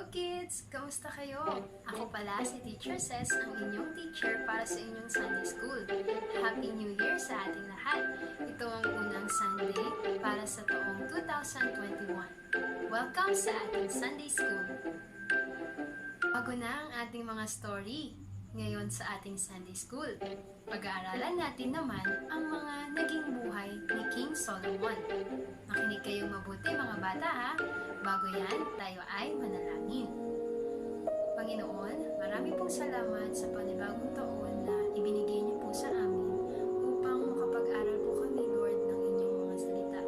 Hello kids! Kamusta kayo? Ako pala si Teacher Ses, ang inyong teacher para sa inyong Sunday School. Happy New Year sa ating lahat! Ito ang unang Sunday para sa taong 2021. Welcome sa ating Sunday School! Bago na ang ating mga story ngayon sa ating Sunday School. Pag-aaralan natin naman ang mga naging buhay ni King Solomon. Makinig kayong mabuti mga bata ha! Bago yan, tayo ay manalangin. Panginoon, marami pong salamat sa panibagong taon na ibinigay niyo po sa amin upang makapag-aral po kami, Lord, ng inyong mga salita.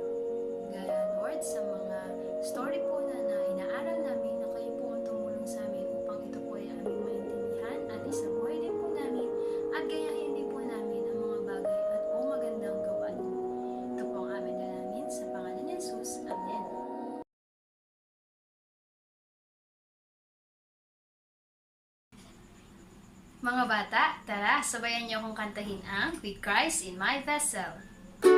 Gaya, Lord, sa mga story po na inaaral namin na kayo po ang tumulong sa amin upang ito po ay aming maintindihan at isabuhay din po namin at gayahin din po namin ang mga bagay at o magandang gawain. Ito po ang aming dalangin sa pangalan ni Jesus. Amen. Mga bata, tara, sabayan niyo akong kantahin ang With Christ in My Vessel. With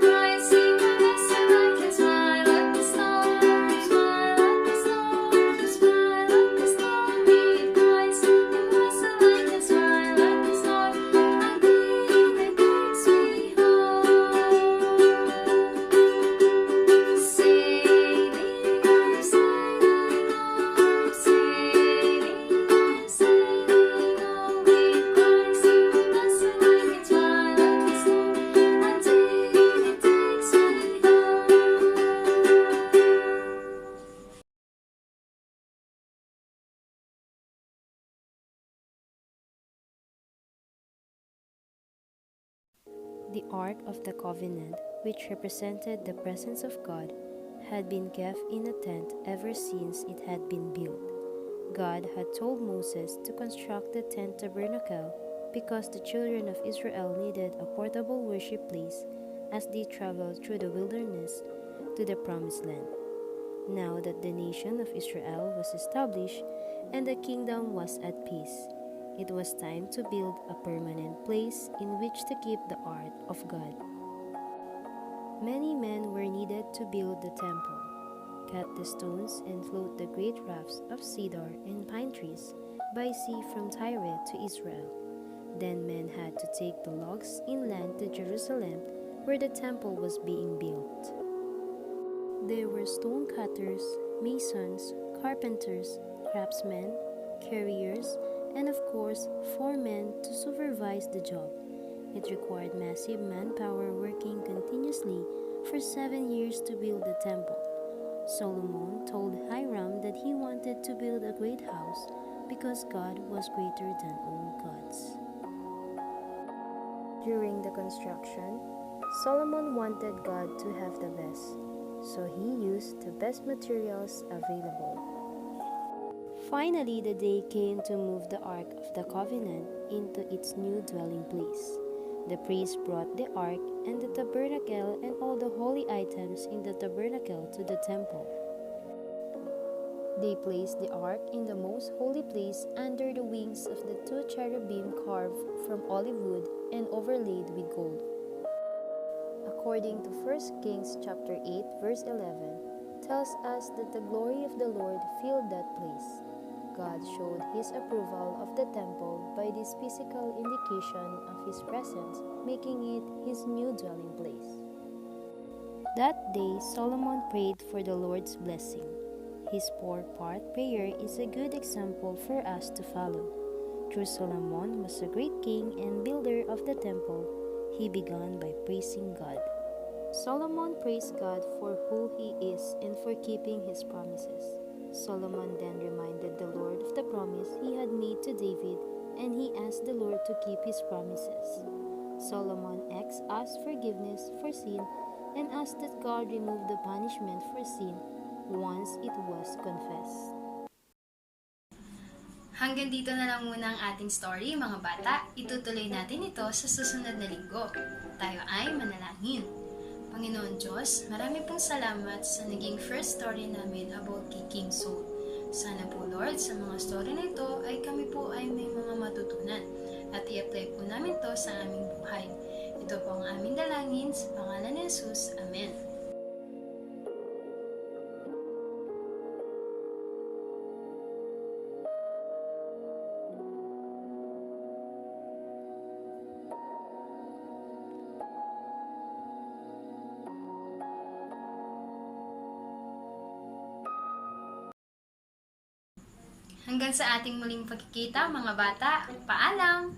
Christ in my vessel, I can smile at the storm, smile at the storm, smile at the storm. With Christ in my vessel, I can smile at the storm until it takes me home. Sailing, I'm sailing on, sailing on with Christ in my vessel. I can smile at the storm until it takes me home. The Ark of the Covenant, which represented the presence of God, had been kept in a tent ever since it had been built. God had told Moses to construct the tent tabernacle because the children of Israel needed a portable worship place as they traveled through the wilderness to the Promised Land. Now that the nation of Israel was established and the kingdom was at peace, it was time to build a permanent place in which to keep the Ark of God. Many men were needed to build the temple, cut the stones and float the great rafts of cedar and pine trees by sea from Tyre to Israel. Then men had to take the logs inland to Jerusalem where the temple was being built. There were stone cutters, masons, carpenters, craftsmen, carriers, and of course, 4 men to supervise the job. It required massive manpower working continuously for 7 years to build the temple. Solomon told Hiram that he wanted to build a great house because God was greater than all gods. During the construction, Solomon wanted God to have the best, so he used the best materials available. Finally, the day came to move the Ark of the Covenant into its new dwelling place. The priests brought the Ark and the tabernacle and all the holy items in the tabernacle to the temple. They placed the Ark in the most holy place under the wings of the 2 cherubim carved from olive wood and overlaid with gold. According to 1 Kings chapter 8 verse 11, tells us that the glory of the Lord filled that place. God showed his approval of the temple by this physical indication of his presence, making it his new dwelling place. That day, Solomon prayed for the Lord's blessing. His 4-part prayer is a good example for us to follow. Through Solomon was a great king and builder of the temple, he began by praising God. Solomon praised God for who he is and for keeping his promises. Solomon then reminded the Lord of the promise he had made to David, and he asked the Lord to keep his promises. Solomon asked forgiveness for sin and asked that God remove the punishment for sin once it was confessed. Hanggang dito na lang muna ang ating story, mga bata. Itutuloy natin ito sa susunod na linggo. Tayo ay manalangin. Panginoon Diyos, marami pong salamat sa naging first story namin about kay King Saul. Sana po Lord, sa mga story na ito ay kami po ay may mga matutunan at i-apply po namin to sa aming buhay. Ito po ang aming dalangin sa pangalan ni Jesus. Amen. Hanggang sa ating muling pagkikita mga bata, paalam!